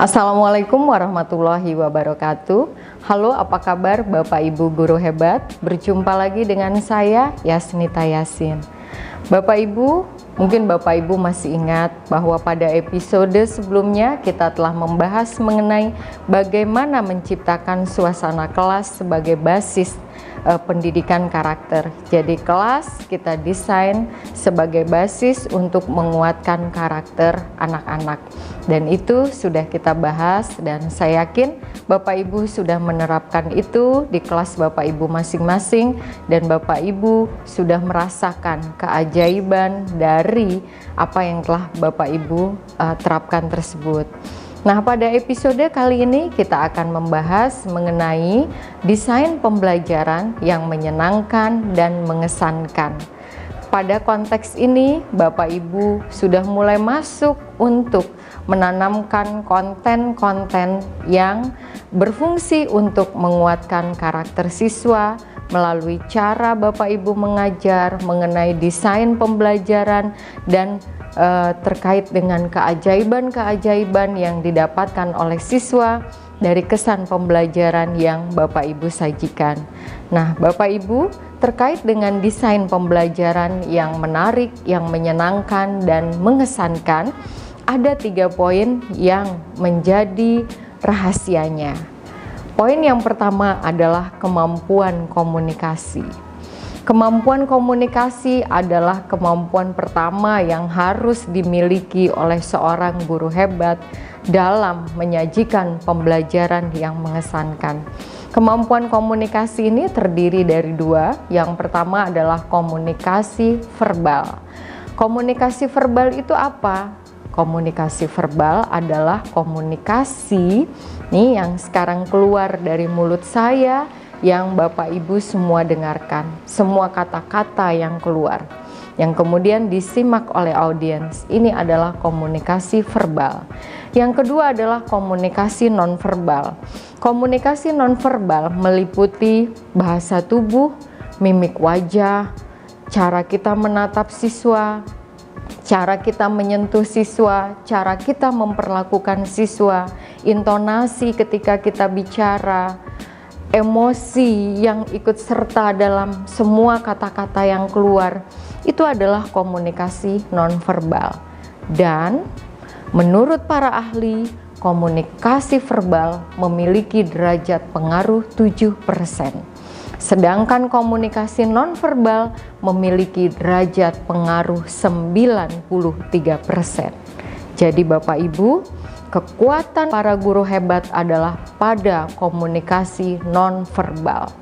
Assalamualaikum warahmatullahi wabarakatuh. Halo, apa kabar Bapak Ibu guru hebat? Berjumpa lagi dengan saya Yasnita Yasin. Bapak Ibu, mungkin Bapak Ibu masih ingat bahwa pada episode sebelumnya kita telah membahas mengenai bagaimana menciptakan suasana kelas sebagai basis pendidikan karakter. Jadi kelas kita desain sebagai basis untuk menguatkan karakter anak-anak. Dan itu sudah kita bahas dan saya yakin Bapak Ibu sudah menerapkan itu di kelas Bapak Ibu masing-masing dan Bapak Ibu sudah merasakan keajaiban dari apa yang telah Bapak Ibu terapkan tersebut. Nah, pada episode kali ini kita akan membahas mengenai desain pembelajaran yang menyenangkan dan mengesankan. Pada konteks ini, Bapak Ibu sudah mulai masuk untuk menanamkan konten-konten yang berfungsi untuk menguatkan karakter siswa melalui cara Bapak Ibu mengajar mengenai desain pembelajaran dan terkait dengan keajaiban-keajaiban yang didapatkan oleh siswa dari kesan pembelajaran yang Bapak Ibu sajikan. Nah, Bapak Ibu, terkait dengan desain pembelajaran yang menarik, yang menyenangkan dan mengesankan, ada 3 poin yang menjadi rahasianya. Poin yang pertama adalah kemampuan komunikasi. Kemampuan komunikasi adalah kemampuan pertama yang harus dimiliki oleh seorang guru hebat dalam menyajikan pembelajaran yang mengesankan. Kemampuan komunikasi ini terdiri dari 2. Yang pertama adalah komunikasi verbal. Komunikasi verbal itu apa? Komunikasi verbal adalah komunikasi nih yang sekarang keluar dari mulut saya, yang Bapak Ibu semua dengarkan, semua kata-kata yang keluar, yang kemudian disimak oleh audiens. Ini adalah komunikasi verbal. Yang kedua adalah komunikasi nonverbal. Komunikasi nonverbal meliputi bahasa tubuh, mimik wajah, cara kita menatap siswa, cara kita menyentuh siswa, cara kita memperlakukan siswa, intonasi ketika kita bicara, emosi yang ikut serta dalam semua kata-kata yang keluar. Itu adalah komunikasi nonverbal. Dan menurut para ahli, komunikasi verbal memiliki derajat pengaruh 7%. Sedangkan komunikasi nonverbal memiliki derajat pengaruh 93%. Jadi Bapak Ibu, kekuatan para guru hebat adalah pada komunikasi nonverbal.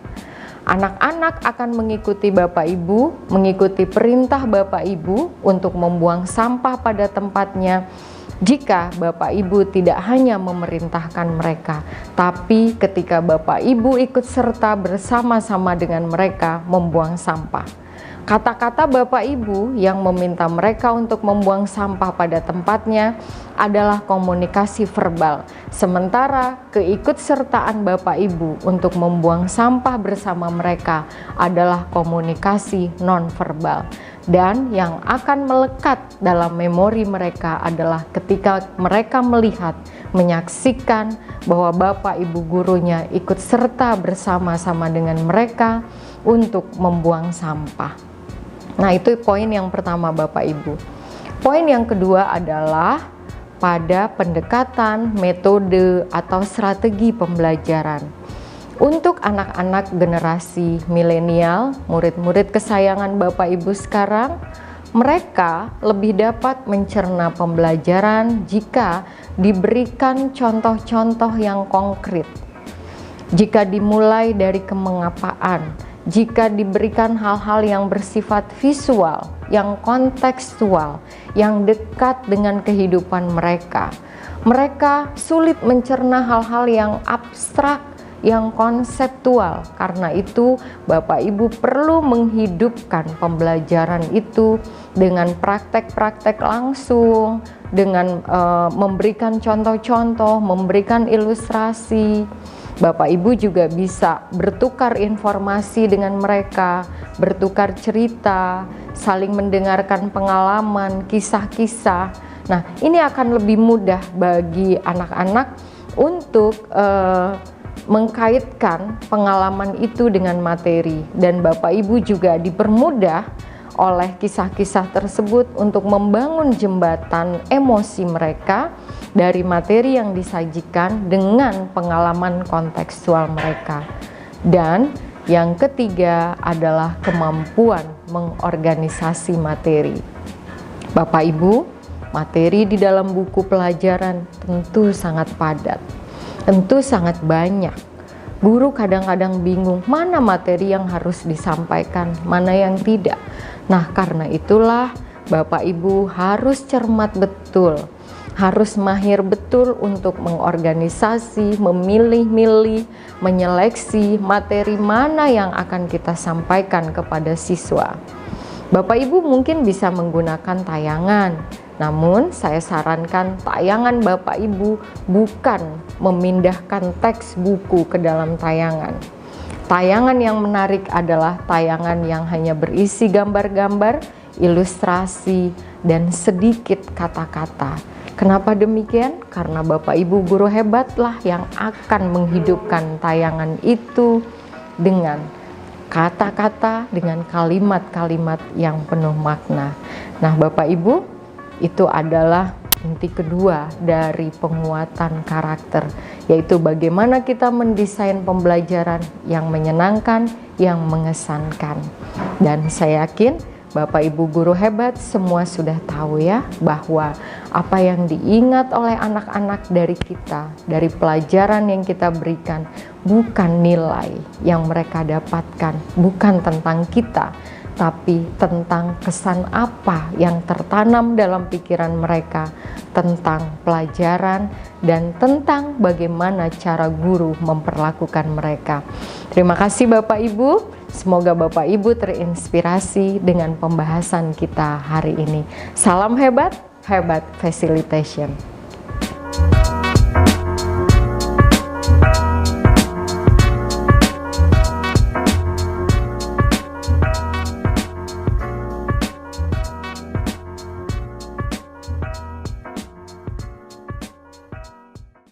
Anak-anak akan mengikuti Bapak Ibu, mengikuti perintah Bapak Ibu untuk membuang sampah pada tempatnya jika Bapak Ibu tidak hanya memerintahkan mereka, tapi ketika Bapak Ibu ikut serta bersama-sama dengan mereka membuang sampah. Kata-kata Bapak Ibu yang meminta mereka untuk membuang sampah pada tempatnya adalah komunikasi verbal. Sementara keikutsertaan Bapak Ibu untuk membuang sampah bersama mereka adalah komunikasi nonverbal. Dan yang akan melekat dalam memori mereka adalah ketika mereka melihat, menyaksikan bahwa Bapak Ibu gurunya ikut serta bersama-sama dengan mereka untuk membuang sampah. Nah, itu poin yang pertama Bapak Ibu. Poin yang kedua adalah pada pendekatan, metode, atau strategi pembelajaran. Untuk anak-anak generasi milenial, murid-murid kesayangan Bapak Ibu sekarang, mereka lebih dapat mencerna pembelajaran jika diberikan contoh-contoh yang konkret. Jika dimulai dari kemengapaan, jika diberikan hal-hal yang bersifat visual, yang kontekstual, yang dekat dengan kehidupan mereka. Mereka sulit mencerna hal-hal yang abstrak, yang konseptual. Karena itu, Bapak Ibu perlu menghidupkan pembelajaran itu dengan praktek-praktek langsung, dengan memberikan contoh-contoh, memberikan ilustrasi. Bapak Ibu juga bisa bertukar informasi dengan mereka, bertukar cerita, saling mendengarkan pengalaman, kisah-kisah. Nah, ini akan lebih mudah bagi anak-anak untuk mengkaitkan pengalaman itu dengan materi, dan Bapak Ibu juga dipermudah oleh kisah-kisah tersebut untuk membangun jembatan emosi mereka dari materi yang disajikan dengan pengalaman kontekstual mereka. Dan yang ketiga adalah kemampuan mengorganisasi materi. Bapak Ibu, materi di dalam buku pelajaran tentu sangat padat, tentu sangat banyak. Guru kadang-kadang bingung mana materi yang harus disampaikan, mana yang tidak. Nah, karena itulah Bapak Ibu harus cermat betul, harus mahir betul untuk mengorganisasi, memilih-milih, menyeleksi materi mana yang akan kita sampaikan kepada siswa. Bapak Ibu mungkin bisa menggunakan tayangan, namun saya sarankan tayangan Bapak Ibu bukan memindahkan teks buku ke dalam tayangan. Tayangan yang menarik adalah tayangan yang hanya berisi gambar-gambar, ilustrasi, dan sedikit kata-kata. Kenapa demikian? Karena Bapak Ibu guru hebatlah yang akan menghidupkan tayangan itu dengan kata-kata, dengan kalimat-kalimat yang penuh makna. Nah, Bapak Ibu, itu adalah inti kedua dari penguatan karakter, yaitu bagaimana kita mendesain pembelajaran yang menyenangkan, yang mengesankan. Dan saya yakin Bapak Ibu guru hebat semua sudah tahu ya, bahwa apa yang diingat oleh anak-anak dari kita, dari pelajaran yang kita berikan, bukan nilai yang mereka dapatkan, bukan tentang kita, tapi tentang kesan apa yang tertanam dalam pikiran mereka tentang pelajaran dan tentang bagaimana cara guru memperlakukan mereka. Terima kasih Bapak Ibu. Semoga Bapak Ibu terinspirasi dengan pembahasan kita hari ini. Salam hebat, hebat facilitation.